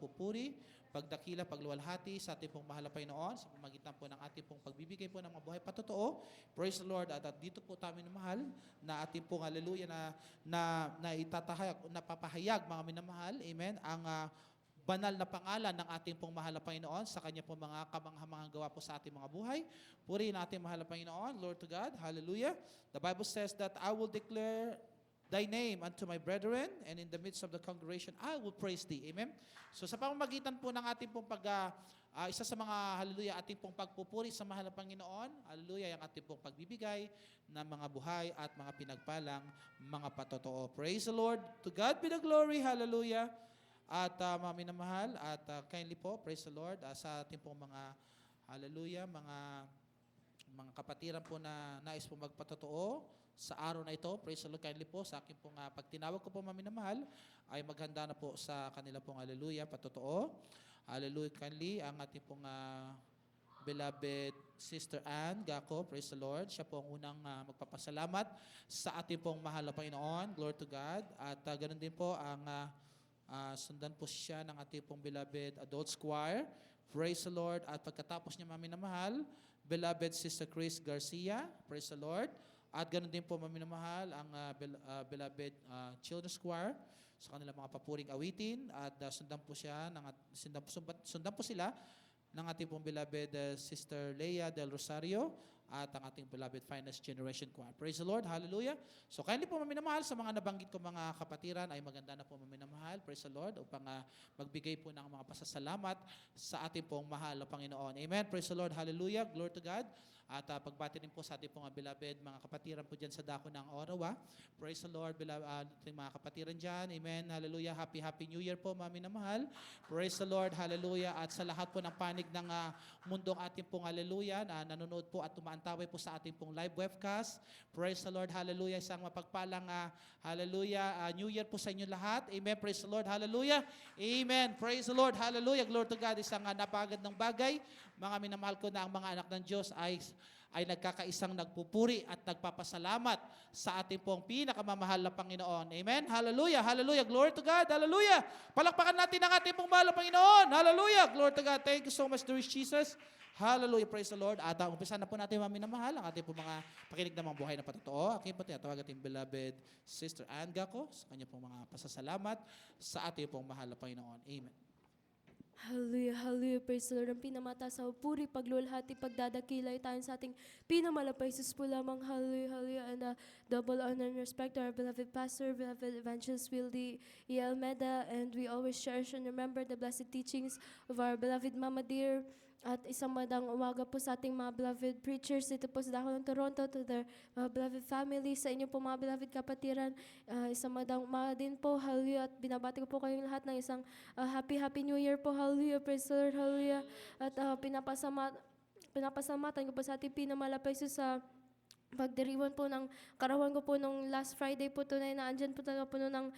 pupuri, pagdakila, pagluwalhati sa ating pong mahal na Panginoon sa pamagitan po ng ating pong pagbibigay po ng mga buhay patotoo. Praise the Lord. At dito po tayo minamahal na ating pong hallelujah na itatahayag, napapahayag mga minamahal. Amen. Ang banal na pangalan ng ating pong mahal na Panginoon sa kanya pong mga kamanghamanghang gawa po sa ating mga buhay. Purihin natin mahal na Panginoon, Lord to God. Hallelujah. The Bible says that I will declare Thy name unto my brethren, and in the midst of the congregation, I will praise Thee. Amen? So sa pamamagitan po ng ating pong isa sa mga, hallelujah, ating pong pagpupuri sa mahal na Panginoon, hallelujah, yung ating pong pagbibigay ng mga buhay at mga pinagpalang mga patotoo. Praise the Lord. To God be the glory. Hallelujah. At mga minamahal, at kindly po, praise the Lord, sa ating pong mga, hallelujah, mga kapatiran po na nais po magpatotoo sa araw na ito. Praise the Lord, kindly po sa akin pong pag tinawag ko po maminamahal ay maghanda na po sa kanila pong hallelujah, patotoo. Hallelujah, kindly ang ating pong beloved Sister Ann Gaco, praise the Lord. Siya po ang unang magpapasalamat sa ating pong mahal na Panginoon. Glory to God. At ganoon din po ang sundan po siya ng ating pong beloved adult choir. Praise the Lord. At pagkatapos niya maminamahal, beloved Sister Chris Garcia, praise the Lord. At ganoon din po maminamahal ang beloved children's choir sa kanilang mga papuring awitin. At sundan po sila ng ating pong beloved Sister Leia Del Rosario at ang ating beloved Finest Generation Choir. Praise the Lord. Hallelujah. So kindly po maminamahal sa mga nabanggit ko mga kapatiran ay maganda na po maminamahal. Praise the Lord. Upang magbigay po ng mga pasasalamat sa ating pong mahal na Panginoon. Amen. Praise the Lord. Hallelujah. Glory to God. At pagbati rin po sa ating pong beloved mga kapatiran po dyan sa dako ng Orawa. Praise the Lord, beloved, ating mga kapatiran dyan. Amen. Hallelujah. Happy New Year po, mami na mahal. Praise the Lord. Hallelujah. At sa lahat po ng panig ng mundong ating pong hallelujah na nanonood po at tumaantaway po sa ating pong live webcast. Praise the Lord. Hallelujah. Isang mapagpalang hallelujah. New Year po sa inyo lahat. Amen. Praise the Lord. Hallelujah. Amen. Praise the Lord. Hallelujah. Glory to God. Isang napagad ng bagay. Mga minamahal ko na ang mga anak ng Diyos ay nagkakaisang nagpupuri at nagpapasalamat sa ating pong pinakamamahal na Panginoon. Amen? Hallelujah! Hallelujah! Glory to God! Hallelujah! Palakpakan natin ang ating pong mahal na Panginoon. Hallelujah! Glory to God! Thank you so much, dear Jesus. Hallelujah! Praise the Lord. At umpisa na po natin mga minamahal ang ating pong mga pakinig ng mga buhay na patotoo. Aking po tinatawag ating beloved Sister Ann Gaco sa kanya pong mga pasasalamat sa ating pong mahal na Panginoon. Amen. Hallelujah, hallelujah, praise the Lord. Ang pinamataas sa puri, pagluwalhati, pagdadakilay tayo sa ating pinamalapay sus po lamang. Hallelujah, hallelujah, and double honor and respect to our beloved pastor, beloved evangelist Wildy E. Almeda, and we always cherish and remember the blessed teachings of our beloved Mama Dear. At isang magandang umaga po sa ating mga beloved preachers dito po sa Dako ng Toronto, to their beloved family, sa inyo po mga beloved kapatiran. Isang magandang umaga din po, hallelujah, at binabati ko po kayong lahat ng isang happy New Year po, hallelujah, praise the Lord, hallelujah. At pinapasalamatan ko po sa ating pinamalapay sa pagdiriwan po ng karawan ko po nung last Friday po, tunay na andyan po talaga po ng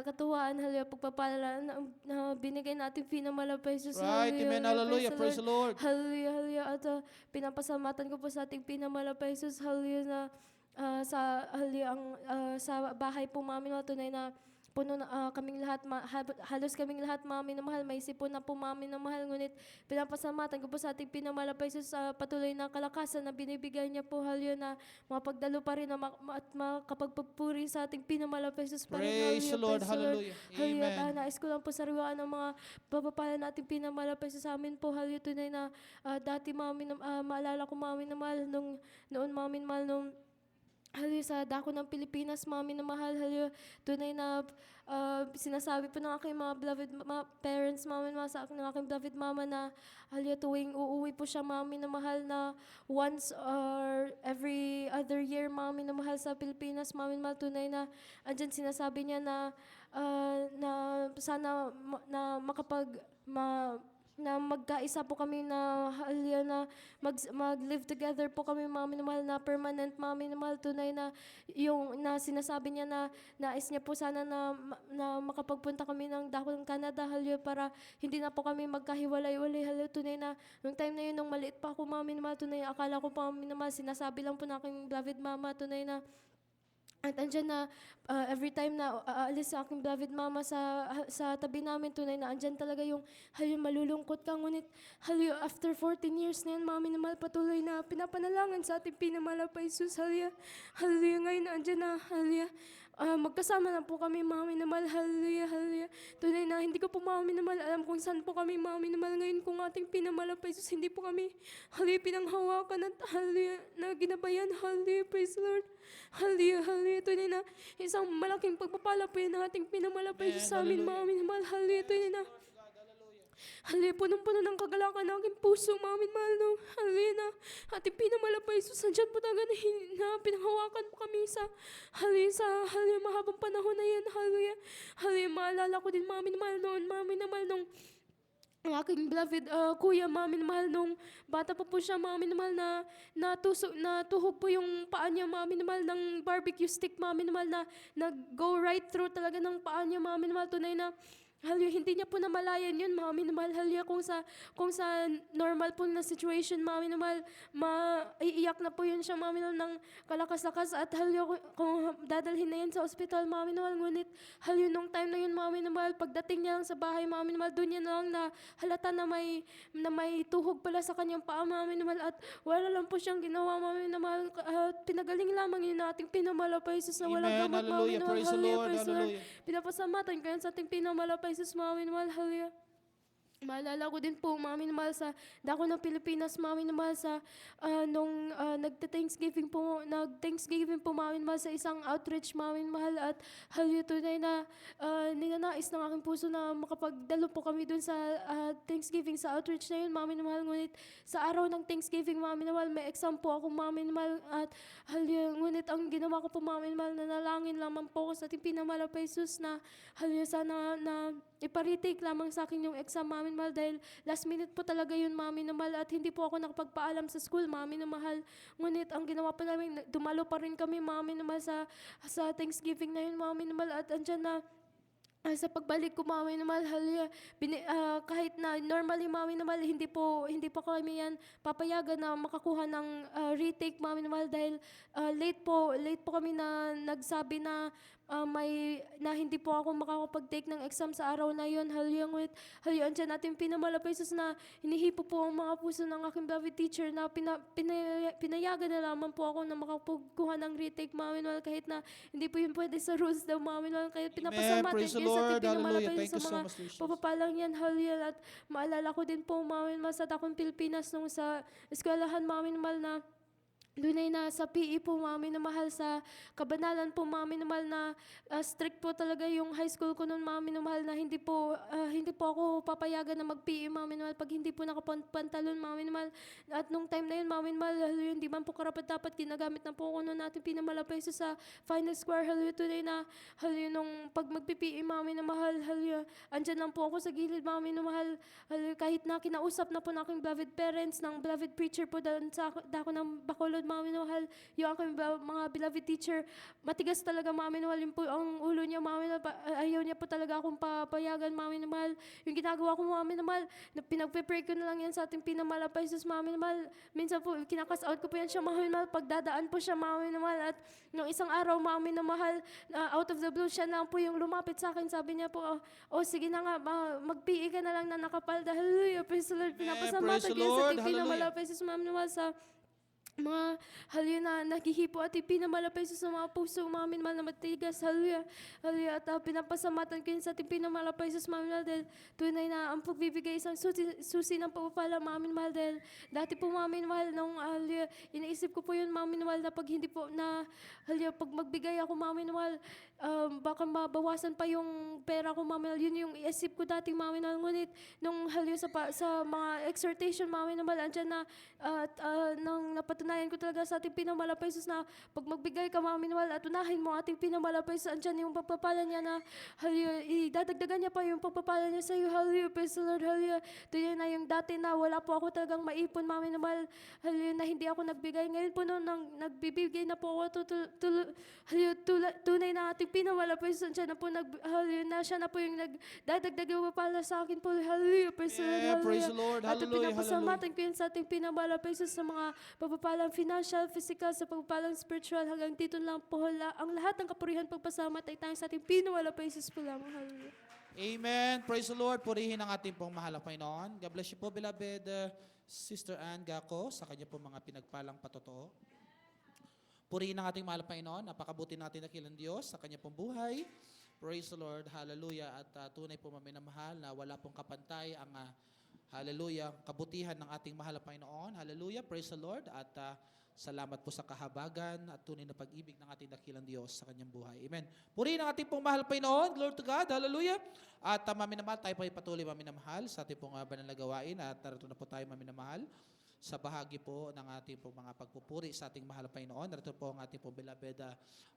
katuwaan, hallelujah, pagpapala na binigay natin pinamalapay sa Right, amen, hallelujah, praise the Lord. Hallelujah, hallelujah. At pinapasalamatan ko po sa ating pinamalapay sa hallelujah na sa bahay po mami na tunay na puno na kaming lahat, halos kaming lahat mami na mahal, may sipon na po mami na mahal, ngunit pinapasalamatan ko po sa ating pinamalapay sa patuloy na kalakasan na binibigay niya po, hallelujah, na mapagdalo pa rin na at makapagpupuri sa ating pinamalapay sa Praise the Lord, hallelujah. Hallelujah. Amen. Nais ko lang po sariwaan ng mga papapala nating pinamalapay sa amin po, hallelujah, tunay na dati mami na maalala ko mami na mahal noon mami na mahal nung hallelujah, sa dako ng Pilipinas, mami na mahal, hallelujah, tunay na sinasabi po ng aking mga beloved parents, mami na sa akin, ng aking beloved mama na, hallelujah, tuwing uuwi po siya, mami na mahal, na once or every other year, mami na mahal sa Pilipinas, mami na mahal, tunay na, andyan sinasabi niya na sana na na magkaisa po kami na hallelujah, na mag-live together po kami, mami na mahal, na permanent, mami na mahal, tunay na yung na sinasabi niya na nais niya po sana na makapagpunta kami ng dako ng Canada, hallelujah, para hindi na po kami magkahiwalay-walay, hallelujah, tunay na nung time na yun, nung maliit pa ako, mami na mahal, tunay akala ko po, mami na mahal, sinasabi lang po na aking beloved mama, tunay na At andyan na every time na aalis sa aking beloved mama sa tabi namin, tunay na andyan talaga yung haliw malulungkot ka. Ngunit haliw after 14 years na yan, mami na mahal, patuloy na pinapanalangan sa ating pinamahal pa Jesus. Haliw, haliw ngayon na andyan na, haliw. Magkasama na po kami, mami na mahal, hallelujah, hallelujah. Tunay na hindi ko po mami na mahal, alam kung saan po kami, mami na mahal, ngayon kung ating pinamahal pa Jesus, hindi po kami, hallelujah, pinanghawakan at hallelujah, na ginabayan, hallelujah, praise the Lord. Hallelujah, hallelujah. Tunay na isang malaking pagpapala po yan ng ating pinamahal pa Jesus sa amin, mami na mahal, hallelujah, tunay na. Hallelujah, punong-puno ng kagalakan ng aking puso, mami mahal, no. Hallelujah na ating pinamahal pa Jesus, nandiyan po talaga na pinanghawakan po kami sa hallelujah, mahabang panahon na yan, hallelujah. Hallelujah, maalala ko din, mami mahal, noon, mami na mahal, nung ang aking beloved kuya, mami na mahal, nung bata pa po siya, mami na mahal, natuhog po yung paa niya, mami na mahal, ng barbecue stick, mami na mahal, na nag-go right through talaga ng paa niya, mami na mahal, tunay na hallelujah, hindi niya po namalayan yun, mami na mahal, hallelujah, kung sa normal po na situation, mami na mahal, maiiyak na po yun siya, mami na ng kalakas-lakas, at hallelujah, kung dadalhin na yan sa ospital, mami na mahal, ngunit hallelujah, nung time na yun, mami na mahal, pagdating niya lang sa bahay, mami na mahal, doon niya na lang na halata na may tuhog pala sa kanyang paa, mami na mahal, at wala lang po siyang ginawa, mami na mahal, pinagaling lamang yun nating pinamahal pa Jesus na walang Amen. gamot, mami Hallelujah. na mahal, Praise the hallelujah, Lord. praise the Lord. Hallelujah. Pinapasamatan ko yan sa ating pinamahal pa Jesus, mami na mahal, hallelujah. Maalala ko din po, mami na mahal, sa dako ng Pilipinas, mami na mahal, sa nung nag-Thanksgiving po, mami na mahal, sa isang outreach, mami na mahal, at hallelujah, tunay na ninanais ng aking puso na makapagdalo po kami dun sa Thanksgiving, sa outreach na yun, mami na mahal, ngunit sa araw ng Thanksgiving, mami na mahal, may exam po ako, mami na mahal, at hallelujah, ngunit ang ginawa ko po, mami na mahal, nanalangin lamang po ako sa ating pinamahal pa Jesus na hallelujah, sana na iparitake lamang sa akin yung exam, mami na mahal, dahil last minute po talaga yun, mami na mahal, at hindi po ako nakapagpaalam sa school, mami na mahal. Ngunit ang ginawa pa namin, dumalo pa rin kami, mami na mahal, sa Thanksgiving na yun, mami na mahal, at andyan na sa pagbalik ko, mami na mahal, hallelujah, kahit na normally, mami na mahal, hindi po kami yan papayagan na makakuha ng retake, mami na mahal, dahil late po kami na nagsabi na hindi po ako makakapag-take ng exam sa araw na yun, hallelujah, ngunit hallelujah, andyan natin pinamahal pa Jesus na hinihipo po ang mga puso ng aking beloved teacher na pinayagan na lamang po ako na makapagkuha ng retake, mami na mahal, kahit na hindi po yun pwede sa rules daw, mami na mahal, kaya pinapasamatin Praise the kayo sa Lord. ating pinamahal Hallelujah. pa Thank Jesus you sa so mga much, Lord Jesus. papapalang yan, hallelujah, at maalala ko din po, mami na mahal, sa Dakong Pilipinas nung sa eskwelahan, mami na mahal, na dunay na sa PE po, mami na mahal, sa Kabanalan po, mami na mahal, na strict po talaga yung high school ko noon, mami na mahal, na hindi po ako papayagan na mag-PE, mami na mahal, pag hindi po nakapantalon, mami na mahal. At nung time na yun, mami na mahal, hallelujah, hindi man po karapat-dapat, ginagamit na po ako noon natin pinamahal pa Jesus sa final square, hallelujah, today na hallelujah, nung pag mag-PE, mami na mahal, hallelujah, andyan lang po ako sa gilid, mami na mahal, hallelujah, kahit na kinausap na po ng aking beloved parents, ng beloved preacher po doon sa dako ng Bacolod, mami na mahal, yung aking mga beloved teacher, matigas talaga, mami na mahal, yung po ang ulo niya, mami na ayaw niya po talaga akong papayagan, mami na mahal, yung ginagawa ko, mami na mahal, na pinagpe-pray ko na lang yan sa ating pinamahal pa Jesus, mami na mahal, minsan po kinakas out ko po yan siya, mami na mahal, pagdadaan po siya, mami na mahal, at nung isang araw, mami na mahal, out of the blue, siya lang po yung lumapit sa akin, sabi niya po, sige na nga, mag-PE ka na lang na nakapalda, hallelujah, praise the Lord, pinapasamatan praise the ko yan sa Lord, ating pinamahal hallelujah. pa Jesus, mami na mahal, sa mga hallelujah na naghihipo at ipinamahal pa Jesus sa mga puso, mami na mahal, na matigas, hallelujah, hallelujah, at pinapasamatan ko yun sa ating pinamahal pa Jesus, mami na mahal, dahil tunay na ang pagbibigay isang susi ng pagpapala, mami na mahal, dahil dati po, mami na mahal, nung hallelujah, iniisip ko po yun, mami na mahal, na pag hindi po na hallelujah, pag magbigay ako, mami na mahal, baka mabawasan pa yung pera ko, mami na mahal, yun yung iisip ko dati, mami na mahal, ngunit nung hallelujah, sa mga exhortation, mami na mahal, andyan na nang napatunayan ko talaga sa ating pinamahal pa Jesus na pag magbigay ka, mami na mahal, at unahin mo ating pinamahal pa Jesus, andyan yung pagpapala niya na hallelujah, idadagdagan niya pa yung pagpapala niya sa iyo, hallelujah, praise the Lord, hallelujah. Tuloy na yung dati na wala po ako talagang maipon, mami na mahal, hallelujah, na hindi ako nagbigay, ngayon po noon nagbibigay na po ako, hallelujah, tunay na ating pinamahal pa Jesus, andyan na po hallelujah, na siya na po yung nagdadagdag yung pagpapala sa akin po, hallelujah, praise the Lord, Yeah, praise hallelujah. the Lord, At hallelujah, pinapasamatan ko yun sa ating pinamahal pa Jesus sa mga pagpapala pagpapalang financial, physical, sa pagpapalang spiritual, hanggang dito lang po ang lahat ng kapurihan pagpasalamat ay tayong sa ating pinawala pa Jesus po lamang. Hallelujah. Amen. Praise the Lord. Purihin ang ating pong mahal na Panginoon. God bless you po, beloved Sister Ann Gaco, sa kanya po mga pinagpalang patotoo. Purihin ang ating mahal na Panginoon. Napakabuti natin nakilang Diyos sa kanya pong buhay. Praise the Lord. Hallelujah. At tunay po maminamahal na wala pong kapantay ang hallelujah, kabutihan ng ating mahal na Panginoon. Hallelujah. Praise the Lord. At salamat po sa kahabagan at tunay na pag-ibig ng ating dakilang Diyos sa kanyang buhay. Amen. Purihin ang ating pong mahal na Panginoon. Glory to God. Hallelujah. At maminamahal, tayo po ay patuloy maminamahal sa ating pong banal na gawain. At narito na po tayo maminamahal sa bahagi po ng ating pong mga pagpupuri sa ating mahal na Panginoon. Narito po ang ating pong beloved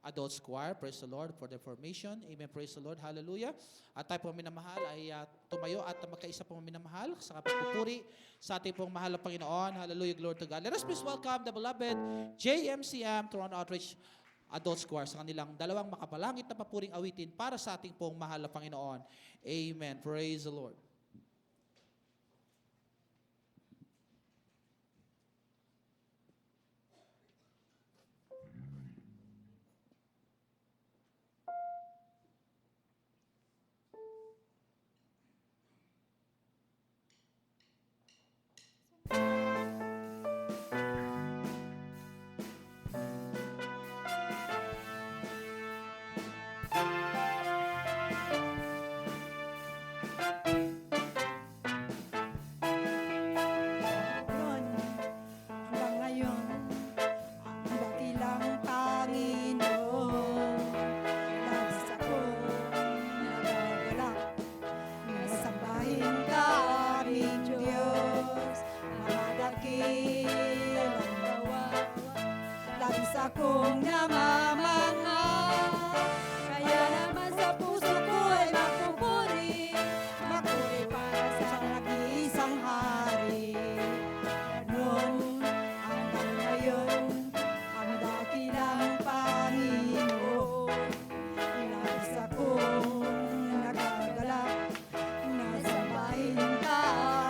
adult choir. Praise the Lord for the formation. Amen. Praise the Lord. Hallelujah. At tayo po minamahal ay tumayo at magkaisa po minamahal sa pagpupuri sa ating pong mahal na Panginoon. Hallelujah. Glory to God. Let us please welcome the beloved JMCM Toronto Outreach Adult Choir sa kanilang dalawang makapalangit na papuring awitin para sa ating pong mahal na Panginoon. Amen. Praise the Lord. Hanggang ngayon, ang dakilang Panginoon, labis ako nagagalak, nasambahin ka aming Diyos, mga dakilang gawa, labis akong namamangha, kaya naman sa puso ko ay makupuri para sa nag-iisang hari. Noon hanggang ngayon, ang dakilang Panginoon, labis akong nagagalak, nasambahin ka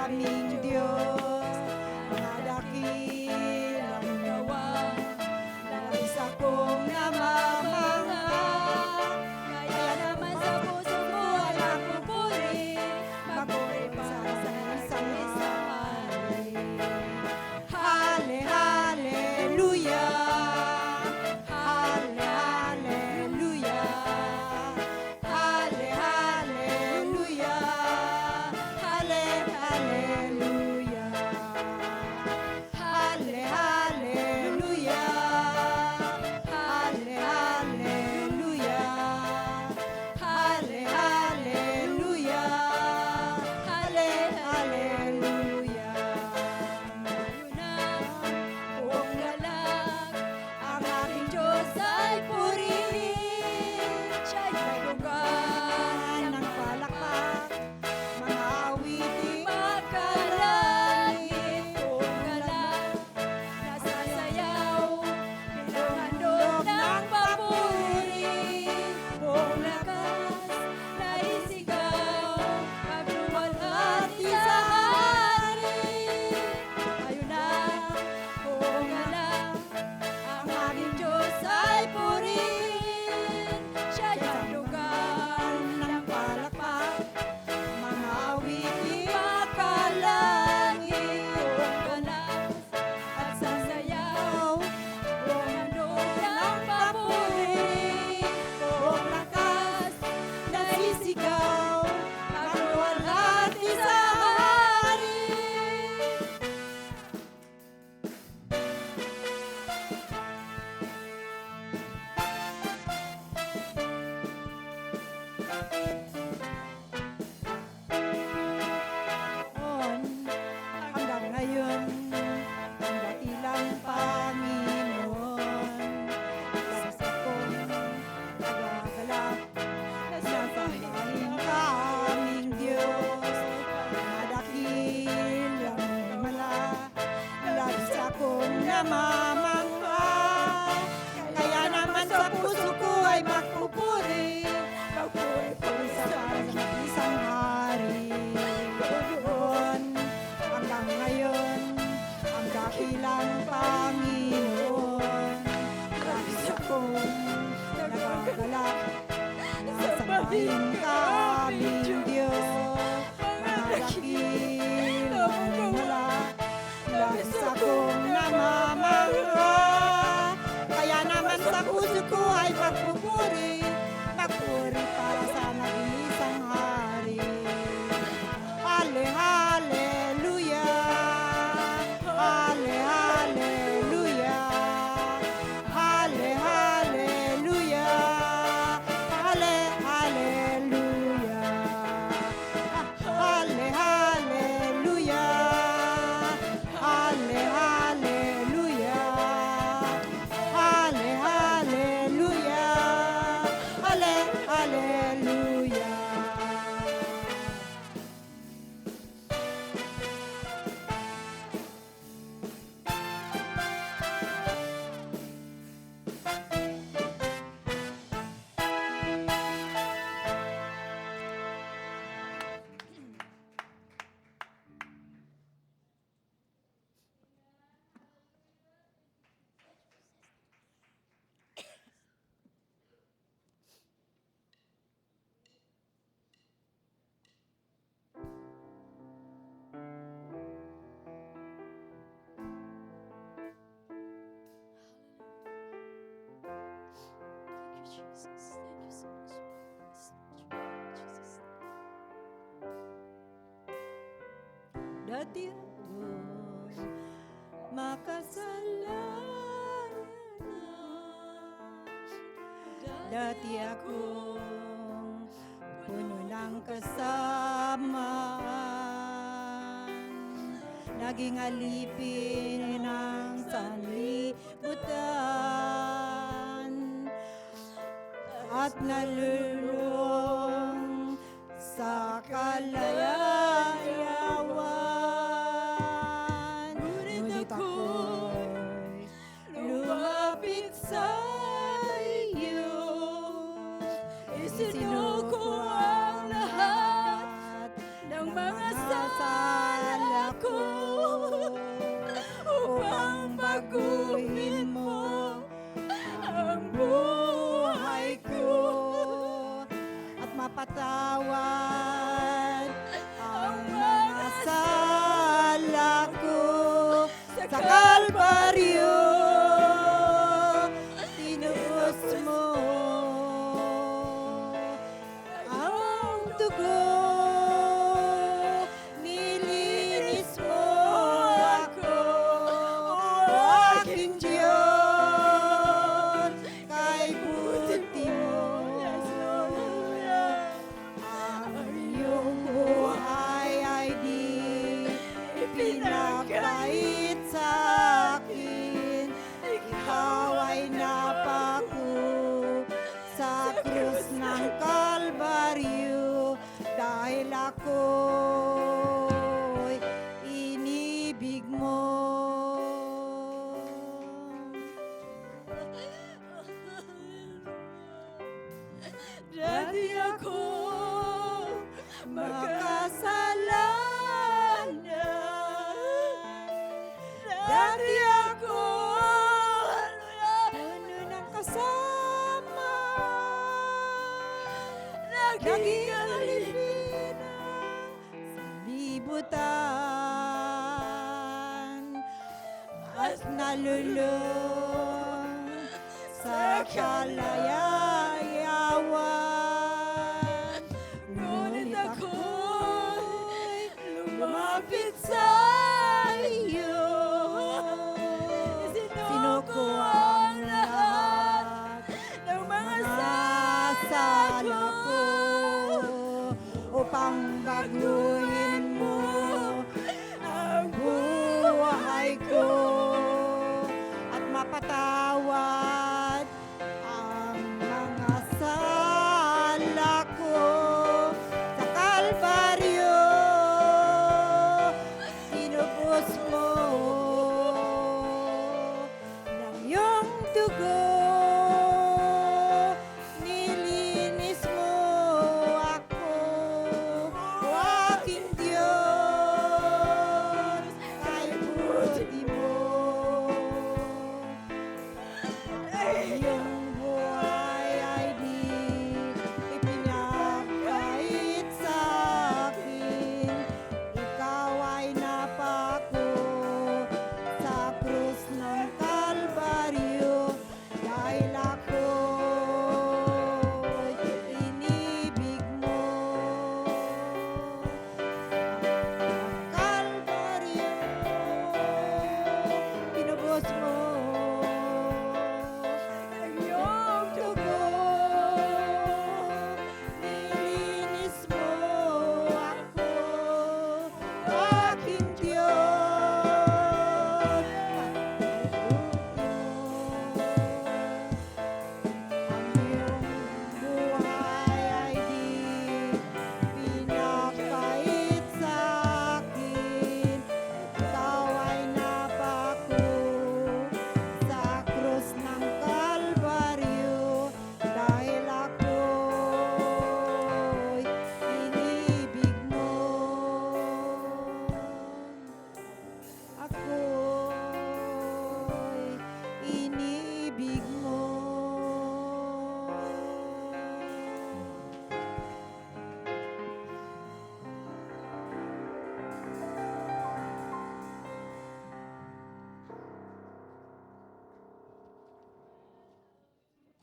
aming Diyos, mga dakilang gawa, labis akong namamangha, kaya naman sa puso ko ay makupuri para sa isang hari. Halle, hallelujah. Halle, hallelujah. Halle, hallelujah. Halle, hallelujah. Halle, hallelujah. Halle, hallelujah. Halle, hallelujah. Halle, hallelujah. Ngayon na buong galak, ang aking Diyos ay purihin. Siya'y nalugan ng palakpak, mga awiting magkalangit. Buong galak, nasasayaw, bilang handog ng papuri. Buong lakas, naisigaw, pagluwalhati sa hari. Ayun na, buong galak, ang aking Diyos ay purihin. Siya'y nalugan ng palakpak, mga awiting makalangit. Buong galas at sasayaw, buong handog ng papuri. Buong lakas, naisigaw, pagluwalhati sa hari. Noon hanggang ngayon, ang dakilang Panginoon, labis akong nagagalak, nasambahin ka aming Diyos, mga dakilang himala, labis akong namamangha, kaya naman sa puso ko ay magpupuri sa isang hari. Noon hanggang ngayon, ang dakilang Panginoon, Mahalin ka aming Diyos, mga dakilang mula, labis akong namamangha. Kaya naman sa puso ko ay pagpupuri, pagpuri para sa nag-iisang hari. Halle, hallelujah, halle, hallelujah, halle, hallelujah, halle, hallelujah, halle, hallelujah, halle, hallelujah, halle, hallelujah, halle, hallelujah. Thank you, Jesus. Thank you so much. Jesus. Dati akong makasalanan, dati akong puno ng kasamaan, naging alipin ng sanlibutan, at nalulong sa kalayawan. Ngunit ako'y lumapit sa iyo, isinuko ang lahat ng mga sala ko, upang baguhin mo ang buhay ko at mapatawad ang mga sala ko. Sa Kalbaryo tinuos mo ang dugo, nilinis mo ako, aking Diyos, kay buti mo. Ang iyong buhay ay di pinagkait sa akin. Ikaw ay napako sa krus ng Kalbaryo, dahil ako'y inibig mo. Dati ako makasalanan, dati ako puno ng kasama, naging alipin sa libutan, at nalulong sa kalayawan. Ngunit ako'y lumapit sa iyo, sinuko ang lahat ng mga sala ko, upang baguhin mo ang buhay ko at mapatawad ang mga sala ko. Sa Kalbaryo tinubos mo ng iyong dugo, nilinis mo ako, aking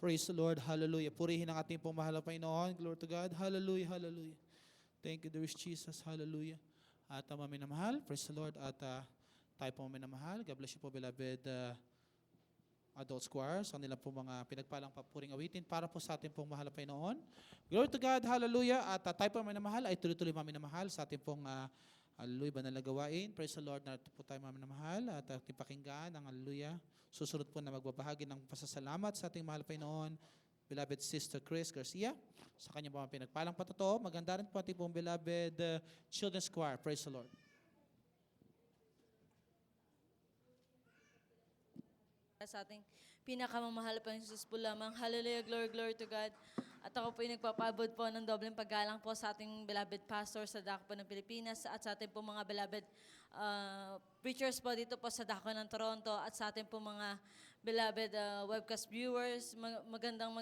Praise the Lord. Hallelujah. Purihin ang ating pong mahal na Panginoon. Glory to God. Hallelujah. Hallelujah. Thank you, dear Jesus. Hallelujah. At minamahal. Praise the Lord. At tayo po minamahal. God bless you po, beloved adult choir. Sa nila po mga pinagpalang papuring awitin para po sa ating pong mahal na Panginoon. Glory to God. Hallelujah. At tayo po minamahal ay tuloy-tuloy minamahal sa ating pong hallelujah, banal na gawain. Praise the Lord. Narito po tayo minamahal at ating pakinggan ang hallelujah. Susunod po na magbabahagi ng pasasalamat sa ating mahal na Panginoon, beloved Sister Chris Garcia. Sa kanyang mga pinagpalang patotoo, maganda rin po ating pong beloved Children's Choir. Praise the Lord. Sa ating pinakamamahal pa Jesus po lamang. Hallelujah, glory, glory to God. At ako po yung nagpapabot po ng dobleng paggalang po sa ating beloved pastor sa Dako po ng Pilipinas at sa ating po mga beloved preachers po dito po sa Dako ng Toronto at sa ating po mga beloved webcast viewers. Magandang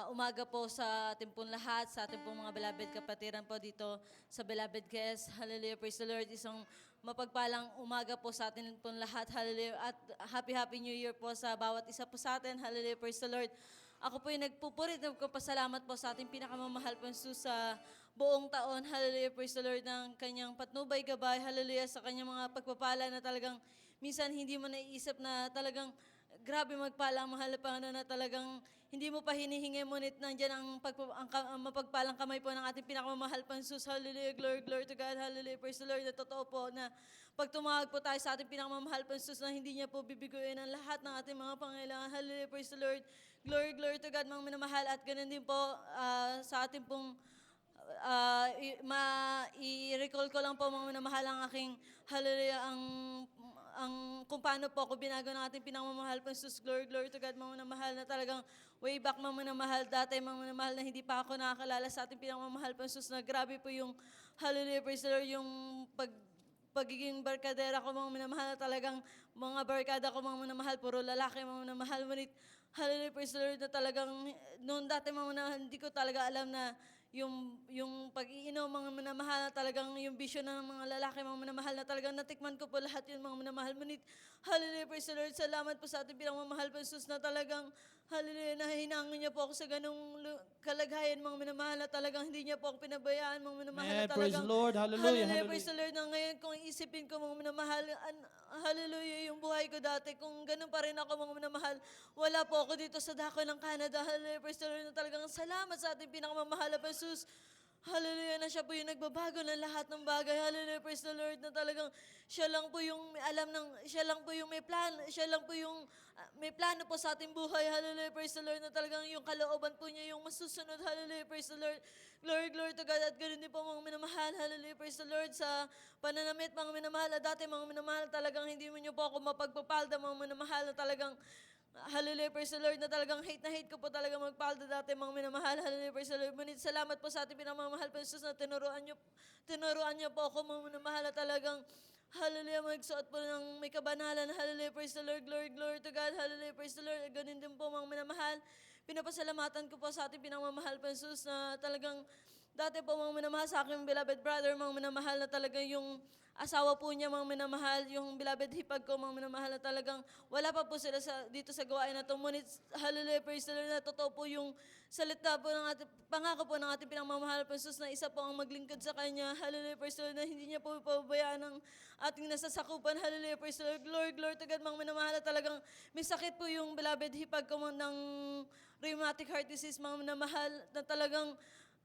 umaga po sa ating pong lahat, sa ating pong mga beloved kapatiran po dito sa beloved guest. Hallelujah, praise the Lord. Isang mapagpalang umaga po sa atin pong lahat. Hallelujah. At happy New Year po sa bawat isa po sa atin. Hallelujah, praise the Lord. Ako po yung nagpupurit, nagpapasalamat po sa ating pinakamamahal po Jesus sa buong taon. Hallelujah, praise the Lord, ng kanyang patnubay gabay. Hallelujah, sa kanyang mga pagpapala na talagang minsan hindi mo naiisip na talagang grabe magpala ang mahal na Panginoon na talagang hindi mo pa hinihingi, ngunit nandyan ang mapagpalang kamay po ng ating pinakamamahal pang Jesus. Hallelujah, glory, glory to God. Hallelujah, praise the Lord. Na totoo po na pag tumawag po tayo sa ating pinakamamahal pang Jesus na hindi niya po bibiguin ang lahat ng ating mga pangailangan. Hallelujah, praise the Lord. Glory, glory to God, mga minamahal. At ganun din po sa ating pong i-recall ko lang po, mga minamahal, ang aking hallelujah, kung paano po ako binago ng ating pinamamahal po Jesus. Glory, glory to God, mga minamahal, na talagang way back, mga minamahal, dati mga minamahal na hindi pa ako nakakalala sa ating pinamamahal po Jesus, na grabe po yung hallelujah, praise the Lord, yung pagiging barkadera ko, mga minamahal, na talagang mga barkada ko, mga minamahal, puro lalaki, mga minamahal, ngunit hallelujah, praise the Lord, na talagang noon dati, mga minamahal, hindi ko talaga alam na yung pag-iinom, mga minamahal, na talagang yung bisyo ng mga lalaki, mga minamahal, na talagang natikman ko po lahat yun, mga minamahal. Ngunit, hallelujah, praise the Lord, salamat po sa ating pinamamahal po Jesus, na talagang, hallelujah, na hinangon niya po ako sa ganung kalagayan, mga minamahal, na talagang hindi niya po ako pinabayaan, mga minamahal, na Amen. Praise talagang, the Lord. Hallelujah. hallelujah, praise Hallelujah. the Lord, na ngayon kung isipin ko, mga minamahal, hallelujah, yung buhay ko dati, kung ganun pa rin ako, mga minamahal, wala po ako dito sa dako ng Canada, hallelujah, praise the Lord, na talagang salamat sa ating pinakamamahal na Jesus. Hallelujah, na siya po yung nagbabago ng lahat ng bagay. Hallelujah, praise the Lord, na talagang siya lang po yung may alam ng, siya lang po yung may plan, siya lang po yung may plano po sa ating buhay. Hallelujah, praise the Lord, na talagang yung kalooban po niya yung masusunod. Hallelujah, praise the Lord. Glory, glory to God. At ganoon din po, mga minamahal. Hallelujah, praise the Lord, sa pananamit, mga minamahal. At dati, mga minamahal, talagang hindi mo niyo po ako mapagpapalda, mga minamahal, na talagang hallelujah, praise the Lord, na talagang hate na hate ko po talaga magpalda dati, mga minamahal. Hallelujah, praise the Lord. Ngunit salamat po sa ating pinamamahal po Jesus, na tinuruan niyo po ako, mga minamahal, na talagang hallelujah, magsuot po ng may kabanalan. Hallelujah, praise the Lord. Glory, glory to God. Hallelujah, praise the Lord. Ganun din po, mga minamahal. Pinapasalamatan ko po sa ating pinamamahal po Jesus, na talagang dati po, mga minamahal, sa aking beloved brother, mga minamahal, na talagang yung asawa po niya, mga minamahal, yung beloved hipag ko, mga minamahal, na talagang wala pa po sila dito sa gawain na ito. Ngunit, hallelujah, praise the Lord, na totoo po yung salita po ng ating, pangako po ng ating pinamamahal po Jesus, na isa po ang maglingkod sa Kanya. Hallelujah, praise the Lord, na hindi niya po pababayaan ng ating nasasakupan. Hallelujah, praise the Lord. Glory, glory to God, mga minamahal, na talagang may sakit po yung beloved hipag ko ng rheumatic heart disease, mga minamahal, na talagang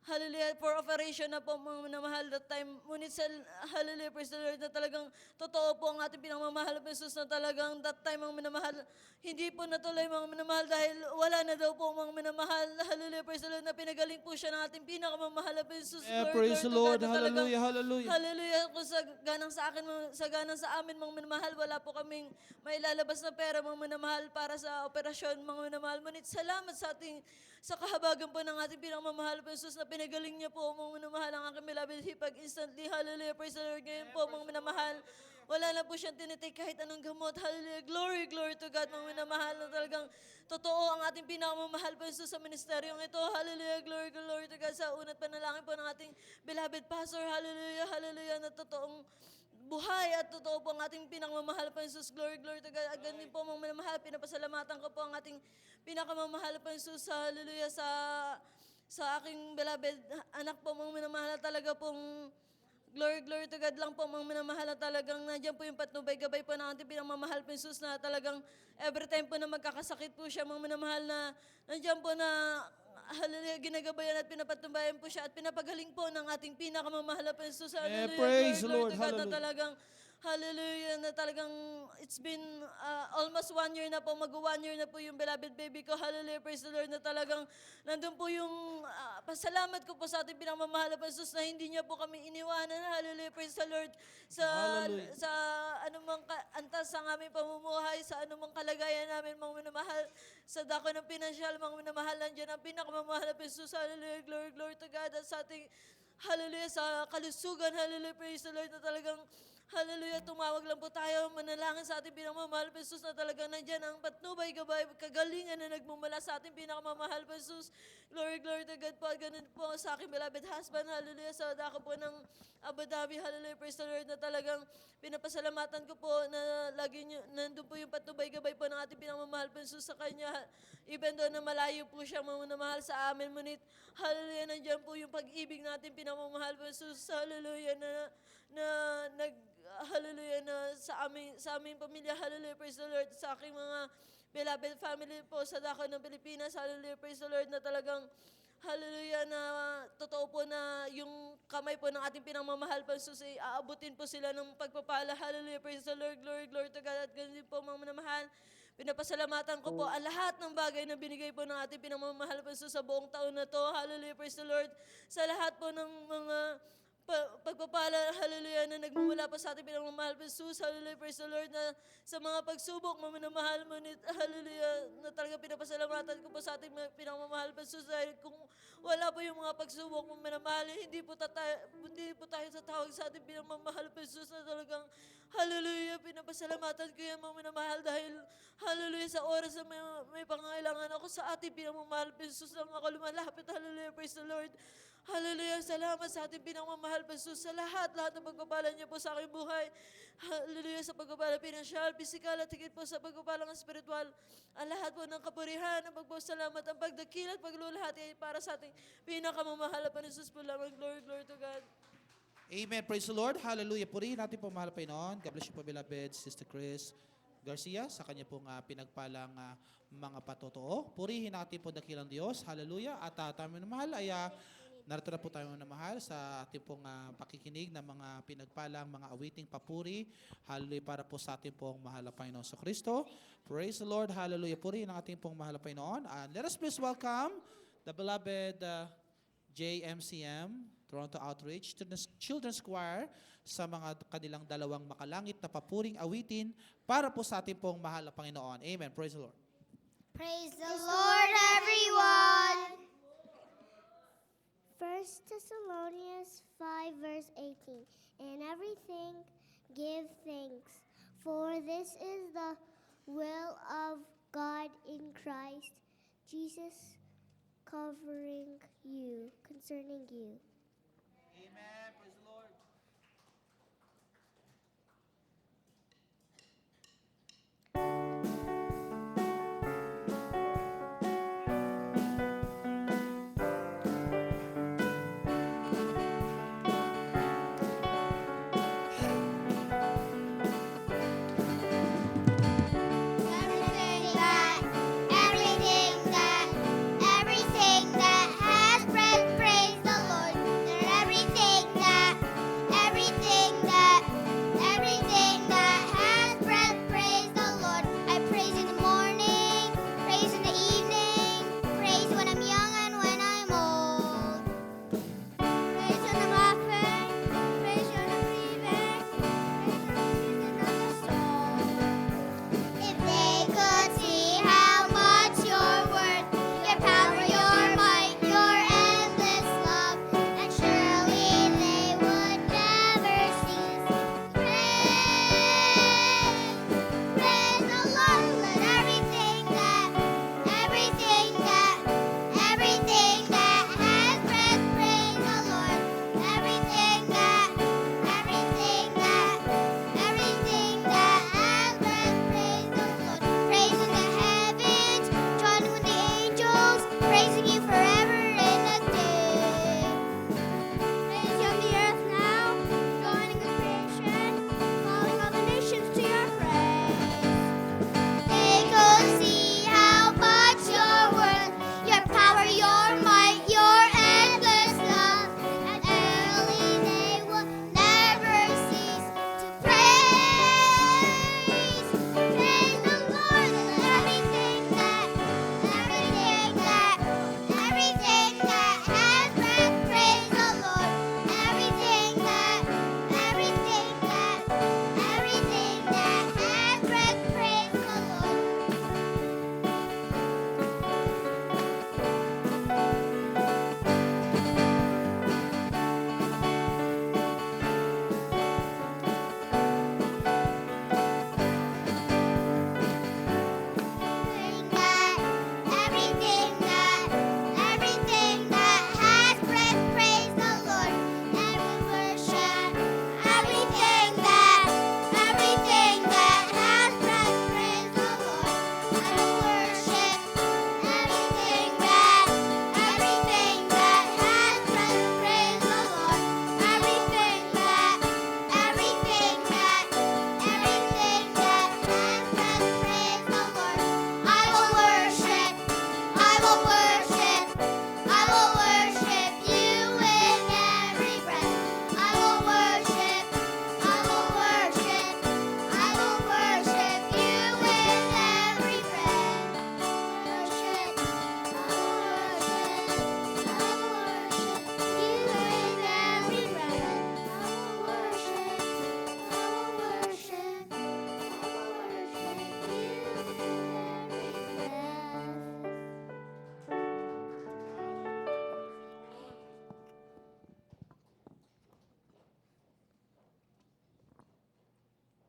hallelujah, for operation na po, mga minamahal, that time. Ngunit sa hallelujah, praise the Lord, na talagang totoo po ang ating pinamamahal na Jesus, na talagang that time, mga minamahal, hindi po natuloy, mga minamahal, dahil wala na daw po, mga minamahal. Hallelujah, praise the Lord, na pinagaling po siya ng ating pinakamamahal na Jesus. Yeah, Glory, praise the glory to Lord. God, na talagang, Hallelujah. Hallelujah. hallelujah, kung sa ganang sa amin, mga minamahal, wala po kaming mailalabas na pera, mga minamahal, para sa operasyon, mga minamahal. Ngunit salamat sa ating, sa kahabagan po ng ating pinamamahal po Jesus, na pinagaling niya po, mga minamahal, ang aking beloved hipag instantly. Hallelujah, praise the Lord. Ngayon po, mga minamahal, wala na po siyang tinitake kahit anong gamot. Hallelujah, glory, glory to God, mga minamahal, na talagang totoo ang ating pinakamamahal po Jesus sa ministeryong ito. Hallelujah, glory, glory to God, sa unat panalangin po ng ating beloved pastor. Hallelujah, hallelujah, na totoong buhay at at totoo po ang ating pinakamamahal po Jesus. Glory, glory to God. Again din po, mga minamahal, pinapasalamatan ko po ang ating pinakamamahal po Jesus. Hallelujah sa aking beloved anak po, mga minamahal, talaga pong glory, glory to God lang po, mga minamahal, na talagang nandiyan po yung patnubay-gabay po ng ating pinamamahal po Jesus, na talagang every time po na magkakasakit po siya, mga minamahal, na nandiyan po na hallelujah, ginagabayan at pinapatubayan po siya at pinapagaling po ng ating pinakamamahal po Jesus. Hallelujah, praise glory, Lord, glory to God, na hallelujah. talagang hallelujah, na talagang it's been almost 1 year na po, mag-1 year na po yung beloved baby ko. Hallelujah, praise the Lord, na talagang nandun po yung pasalamat ko po sa ating pinamamahal po Jesus, na hindi niya po kami iniwanan. Hallelujah, praise the Lord, Hallelujah. sa anumang antas sa aming pamumuhay, sa anumang kalagayan namin, mga minamahal, sa dako ng pinansyal, mga minamahal, nandiyan ang pinakamamahal po Jesus. Hallelujah, glory, glory to God, at sa ating hallelujah, sa kalusugan, hallelujah, praise the Lord, na talagang hallelujah, tumawag lang po tayo, manalangin sa ating pinakamamahal po Jesus, na talagang nandyan ang patnubay-gabay, kagalingan na nagmumula sa ating pinakamamahal po Jesus. Glory, glory to God po. Ganun po sa aking beloved husband, hallelujah, sa dako po ng Abu Dhabi, hallelujah, praise the Lord, na talagang pinapasalamatan ko po na lagi nandun po yung patnubay-gabay po ng ating pinakamamahal po Jesus sa kanya. Even though na malayo po siya, mamamahal sa amin, ngunit hallelujah, nandyan po yung pag-ibig natin pinamamahal po Jesus, hallelujah, na hallelujah, na sa aming pamilya, hallelujah, praise the Lord, sa aking mga beloved family po sa dako ng Pilipinas, hallelujah, praise the Lord, na talagang hallelujah, na totoo po na yung kamay po ng ating pinamamahal po Jesus, ay aabutin po sila ng pagpapala. Hallelujah, praise the Lord, glory, glory to God. At ganun din po, mga minamahal, pinapasalamatan ko po ang lahat ng bagay na binigay po ng ating pinamamahal po Jesus sa buong taon na to. Hallelujah, praise the Lord, sa lahat po ng mga pagpapala, hallelujah, na nagmumula pa sa ating pinamamahal po Jesus. Hallelujah, praise the Lord, na sa mga pagsubok, maminamahal mo, hallelujah, na talaga pinapasalamatan ko po sa ating pinamamahal po Jesus, dahil kung wala po yung mga pagsubok, maminamahal, hindi po tayo tatawag sa ating pinamamahal po Jesus, na talagang hallelujah, pinapasalamatan ko yan, maminamahal, dahil hallelujah, sa oras na may pangailangan ako sa ating pinamamahal po Jesus, lang ako lumalapit. Hallelujah, praise the Lord. Hallelujah, salamat sa ating pinamamahal po Jesus, sa lahat ng pagpapala niyo po sa aking buhay. Hallelujah, sa pagpapala pinansyal, pisikal, at higit po sa pagpapala ng spiritual. Ang lahat po ng kapurihan, ang pagpapasalamat, ang pagdakil at paglulahati ay para sa ating pinakamamahal po ni Jesus po lamang. Glory, glory to God. Amen. Praise the Lord. Hallelujah. Purihin natin po, mahal na Panginoon. God bless you po, beloved Sister Chris Garcia, sa kanya pong pinagpalang mga patotoo. Purihin natin po dakilang Diyos. Hallelujah. At tayo na mahal ay narito na po tayo na mahal sa ating pong pakikinig ng mga pinagpalang, mga awiting papuri. Hallelujah, para po sa ating pong mahal na Panginoon sa Kristo. Praise the Lord. Hallelujah. Purihin ang ating pong mahal na Panginoon. And let us please welcome the beloved JMCM, Toronto Outreach Children's Choir, sa mga kanilang dalawang makalangit na papuring awitin para po sa ating pong mahal na Panginoon. Amen. Praise the Lord. Praise the Lord, everyone. 1 Thessalonians 5, verse 18. In everything give thanks, for this is the will of God in Christ Jesus concerning you. Amen. Praise the Lord. Everything that has breath, praise the Lord.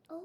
Oh.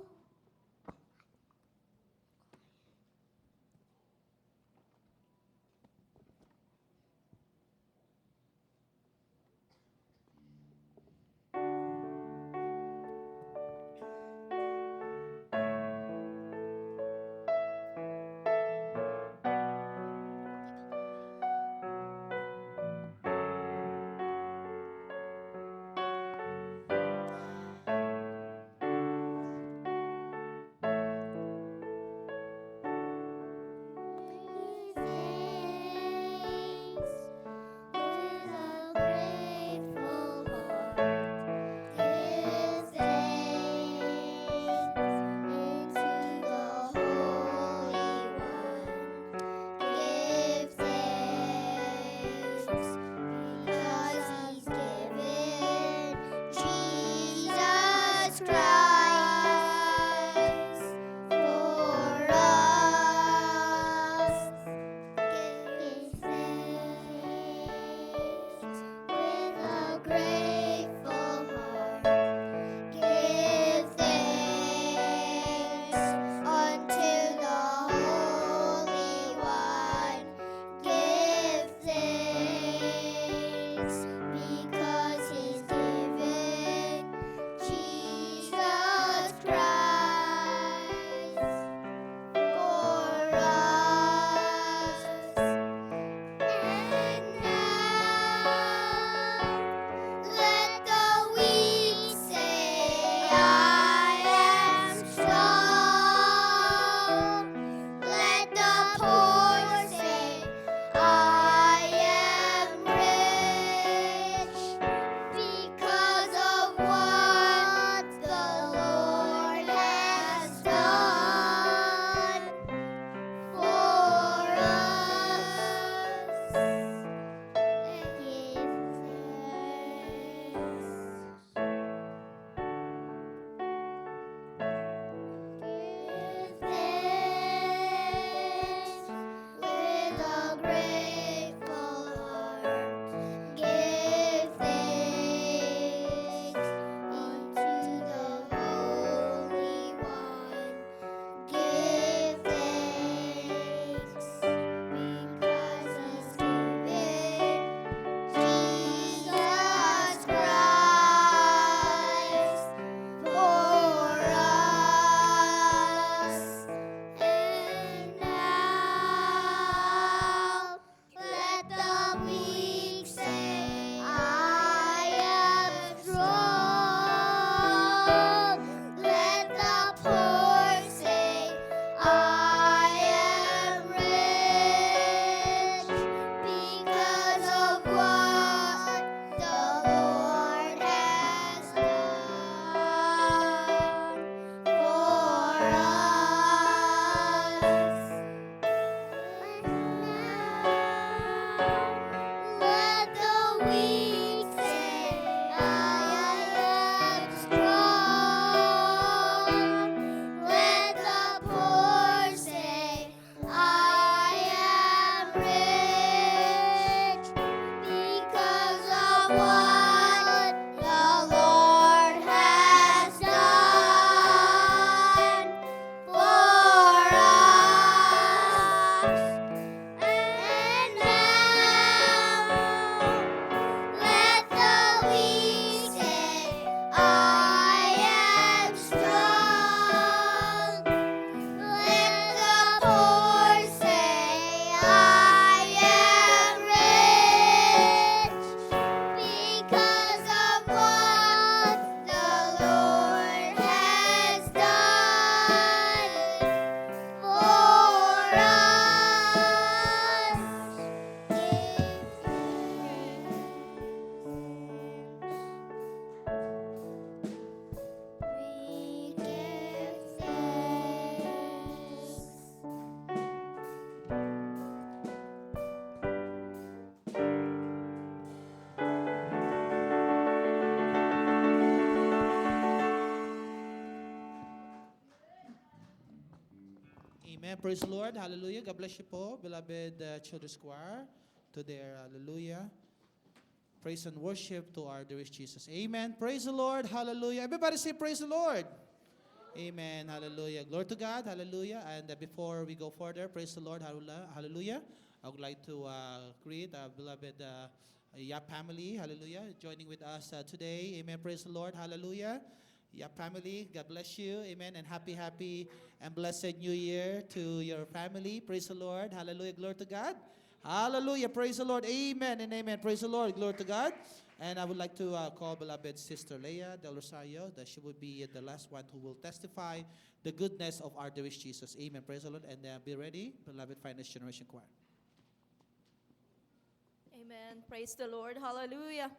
Amen. Praise the Lord. Hallelujah. God bless you po, beloved Children's Choir, to their hallelujah. Praise and worship to our dearest Jesus. Amen. Praise the Lord. Hallelujah. Everybody say praise the Lord. Amen. Hallelujah. Glory to God. Hallelujah. And before we go further, praise the Lord. Hallelujah. Hallelujah. I would like to greet our beloved Yap family. Hallelujah. Joining with us today. Amen. Praise the Lord. Hallelujah. Yap family. God bless you. Amen. And happy and blessed New Year to your family. Praise the Lord. Hallelujah. Glory to God. Hallelujah. Praise the Lord. Amen and amen. Praise the Lord. Glory to God. And I would like to call beloved Sister Leah Del Rosario, that she would be the last one who will testify the goodness of our dear Jesus. Amen. Praise the Lord. And be ready, beloved Finest Generation Choir. Amen. Praise the Lord. Hallelujah.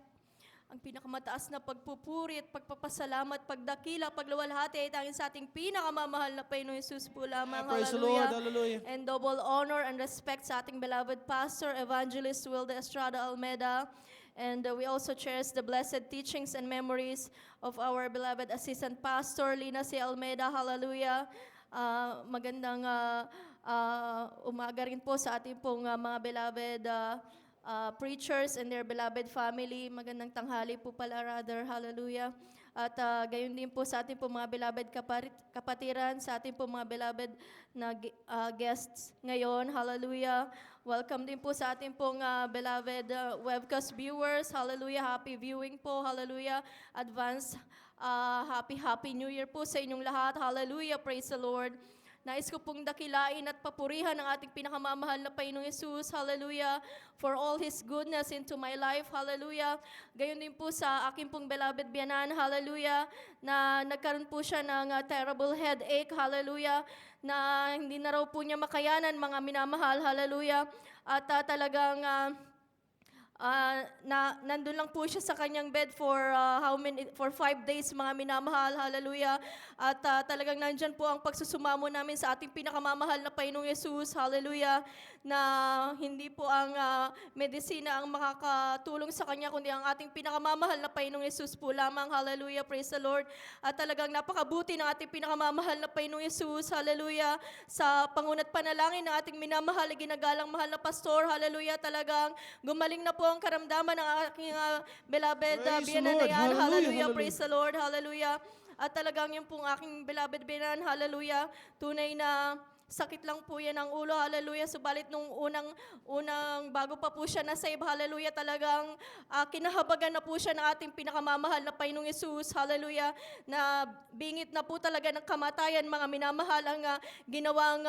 Ang pinakamataas na pagpupuri at pagpapasalamat, pagdakila, pagluwalhati ay tanging sa ating pinakamamahal na Panginoong Jesus po lamang. Praise the Lord. Hallelujah. Hallelujah. And double honor and respect sa ating beloved Pastor, Evangelist Wilde Estrada Almeda. And we also cherish the blessed teachings and memories of our beloved Assistant Pastor, Lina C. Almeda. Hallelujah. Magandang umaga rin po sa ating pong mga beloved preachers and their beloved family. Magandang tanghali po pala rather. Hallelujah. At gayon din po sa ating po mga beloved kapatiran, sa ating po mga beloved na guests ngayon. Hallelujah. Welcome din po sa ating pong beloved webcast viewers. Hallelujah. Happy viewing po. Hallelujah. Advance happy New Year po sa inyong lahat. Hallelujah. Praise the Lord. Nais ko pong dakilain at papurihan ang ating pinakamamahal na Panginoong Jesus. Hallelujah. For all His goodness into my life. Hallelujah. Gayon din po sa aking pong beloved biyanan. Hallelujah. Na nagkaroon po siya ng terrible headache. Hallelujah. Na hindi na raw po niya makayanan, mga minamahal. Hallelujah. At talagang nandun lang po siya sa kanyang bed for 5 days, mga minamahal. Hallelujah. At talagang nandyan po ang pagsusumamo namin sa ating pinakamamahal na Panginoong Jesus. Hallelujah. Na hindi po ang medisina ang makakatulong sa kanya, kundi ang ating pinakamamahal na Panginoong Jesus po lamang. Hallelujah. Praise the Lord. At talagang napakabuti ng ating pinakamamahal na Panginoong Jesus. Hallelujah. Sa pangunat panalangin ng ating minamahal, ginagalang mahal na pastor. Hallelujah. Talagang gumaling na po ang karamdaman ng aking beloved Praise the biyanan Lord. na yan. Hallelujah. Hallelujah. Hallelujah. Praise the Lord. Hallelujah. At talagang yung pong aking beloved biyanan. Hallelujah. Tunay na sakit lang po yan ang ulo. Hallelujah. Subalit nung unang bago pa po siya na-save. Hallelujah. Talagang kinahabagan na po siya ng ating pinakamamahal na Panginoong Jesus. Hallelujah. Na bingit na po talaga ng kamatayan, mga minamahal, ang ginawang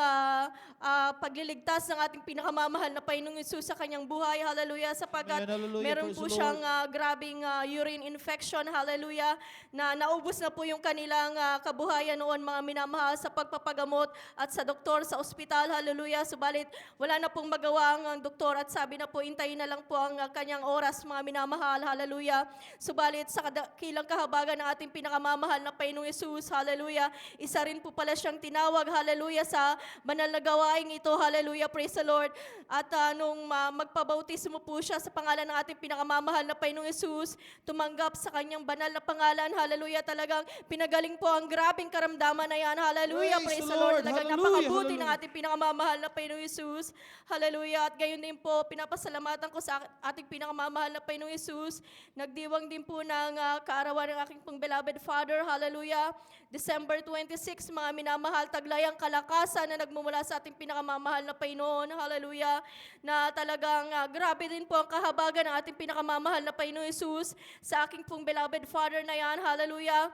pagliligtas ng ating pinakamamahal na Panginoong Jesus sa kanyang buhay. Hallelujah. Sapagkat Amen. Hallelujah. meron Praise po the siyang Lord. grabing urine infection. Hallelujah. Na naubos na po yung kanilang kabuhayan noon, mga minamahal, sa pagpapagamot at sa doktor sa ospital. Hallelujah. Subalit wala na pong magawa ang doktor at sabi na po, intayin na lang po ang kanyang oras, mga minamahal. Hallelujah. Subalit sa kilang kahabagan ng ating pinakamamahal na Panginoong Jesus. Hallelujah. Isa rin po pala siyang tinawag. Hallelujah. Sa banal na gawaing ito. Hallelujah. Praise the Lord. At nung magpabautismo po siya sa pangalan ng ating pinakamamahal na Panginoong Jesus, tumanggap sa kanyang banal na pangalan. Hallelujah. Talagang pinagaling po ang grabing karamdaman na yan. Hallelujah. Praise Praise the the Lord. Lord. Talagang Hallelujah. napakabuti ng Hallelujah. ating pinakamamahal na Panginoong Jesus. Hallelujah. At gayon din po, pinapasalamatan ko sa ating pinakamamahal na Panginoong Jesus. Nagdiwang din po ng kaarawan ng aking pong beloved Father. Hallelujah. December 26, mga minamahal, taglayang kalakasan na nagmumula sa ating pinakamamahal na Panginoon. Hallelujah. Na talagang grabe din po ang kahabagan ng ating pinakamamahal na Panginoong Jesus sa aking pong beloved Father na yan. Hallelujah.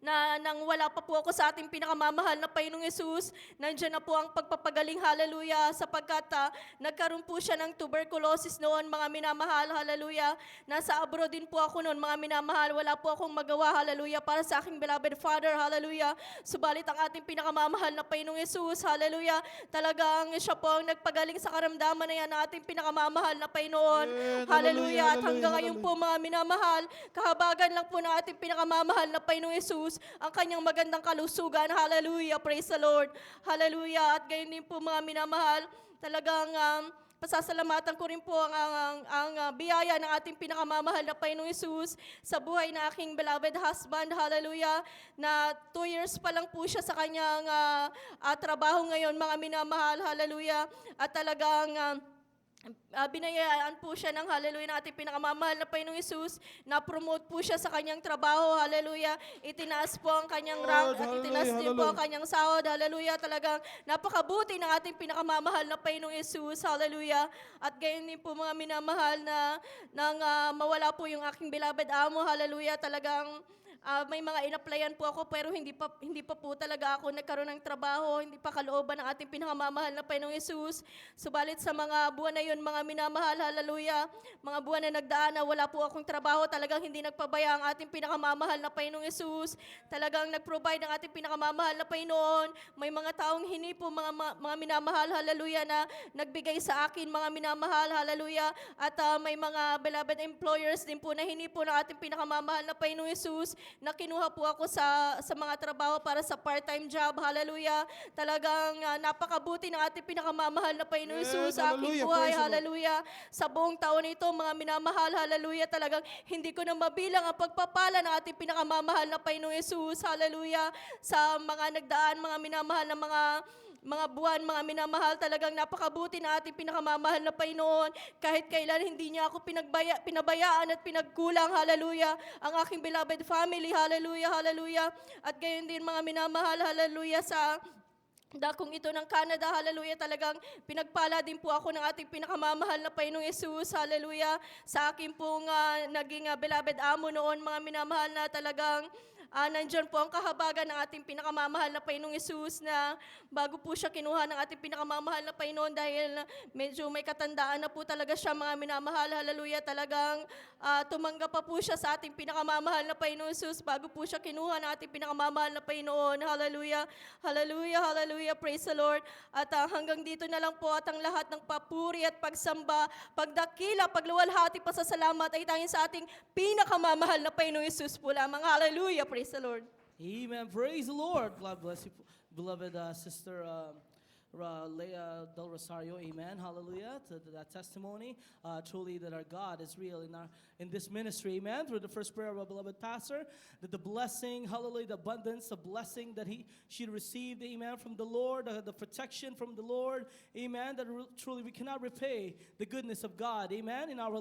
Na nang wala pa po ako sa ating pinakamamahal na Panginoong Jesus, nandiyan na po ang pagpapagaling. Hallelujah. Sapagkat nagkaroon po siya ng tuberculosis noon, mga minamahal. Hallelujah. Nasa abroad din po ako noon, mga minamahal. Wala po akong magawa. Hallelujah. Para sa aking beloved Father. Hallelujah. Subalit ang ating pinakamamahal na Panginoong Jesus. Hallelujah. Talagang siya po ang nagpagaling sa karamdaman na yan ng ating pinakamamahal na Panginoon. Amen. Hallelujah. At Hallelujah. hanggang ngayon po, mga minamahal, kahabagan lang po ng ating pinakamamahal na Panginoong Jesus ang kanyang magandang kalusugan. Hallelujah. Praise the Lord. Hallelujah. At gayon din po, mga minamahal, talagang pasasalamatan ko rin po ang biyaya ng ating pinakamamahal na Panginoong Jesus sa buhay na aking beloved husband. Hallelujah. Na 2 years pa lang po siya sa kanyang trabaho ngayon, mga minamahal. Hallelujah. At talagang binayaan po siya ng hallelujah ng ating pinakamamahal na Panginoong Yesus, na-promote po siya sa kanyang trabaho, hallelujah, itinaas po ang kanyang rank at itinaas din po ang kanyang sahod, hallelujah, talagang napakabuti ng ating pinakamamahal na Panginoong Yesus, hallelujah, at gayon din po mga minamahal na nang mawala po yung aking beloved amo, hallelujah, talagang may mga inaplayan po ako pero hindi pa po talaga ako nagkaroon ng trabaho, hindi pa kalooban ng ating pinakamamahal na Panginoong Yesus. Subalit sa mga buwan na yun, mga minamahal, hallelujah, mga buwan na nagdaan na wala po akong trabaho, talagang hindi nagpabaya ang ating pinakamamahal na Panginoong Yesus. Talagang nag-provide ang ating pinakamamahal na Panginoon. May mga taong hindi po mga minamahal, hallelujah, na nagbigay sa akin, mga minamahal, hallelujah, at may mga beloved employers din po na hindi po ng ating pinakamamahal na Panginoong Yesus, na kinuha po ako sa mga trabaho para sa part-time job. Hallelujah. Talagang napakabuti ng ating pinakamamahal na Panginoong Yesus sa aking hallelujah. buhay. Praise the Lord. Hallelujah. Sa buong taon ito, mga minamahal, hallelujah, talagang hindi ko na mabilang ang pagpapala ng ating pinakamamahal na Panginoong Yesus. Hallelujah. Sa mga nagdaan, mga minamahal na mga buwan, mga minamahal, talagang napakabuti na ating pinakamamahal na Panginoon. Kahit kailan hindi niya ako pinabayaan at pinagkulang, hallelujah, ang aking beloved family, hallelujah, hallelujah. At gayon din mga minamahal, hallelujah, sa dakong ito ng Canada, hallelujah, talagang pinagpala din po ako ng ating pinakamamahal na Panginoong Yesus, hallelujah, sa aking pong naging beloved amo noon, mga minamahal, na talagang nandyan po ang kahabagan ng ating pinakamamahal na Panginoong Yesus, na bago po siya kinuha ng ating pinakamamahal na Panginoon dahil medyo may katandaan na po talaga siya, mga minamahal, hallelujah, talagang tumanggap pa po siya sa ating pinakamamahal na Panginoong Yesus bago po siya kinuha ng ating pinakamamahal na Panginoon, hallelujah, hallelujah, hallelujah, praise the Lord. At hanggang dito na lang po, at ang lahat ng papuri at pagsamba, pagdakila, pagluwalhati, pasasalamat ay tanging sa ating pinakamamahal na Panginoong Yesus po lamang, hallelujah, praise the Lord. Amen. Praise the Lord. God bless you, beloved sister Leah Del Rosario. Amen. Hallelujah to that testimony. Truly that our God is real in this ministry. Amen. Through the first prayer of our beloved pastor, that the blessing, hallelujah, the abundance, the blessing that she received, amen, from the Lord, the protection from the Lord, amen, that truly we cannot repay the goodness of God, amen, in our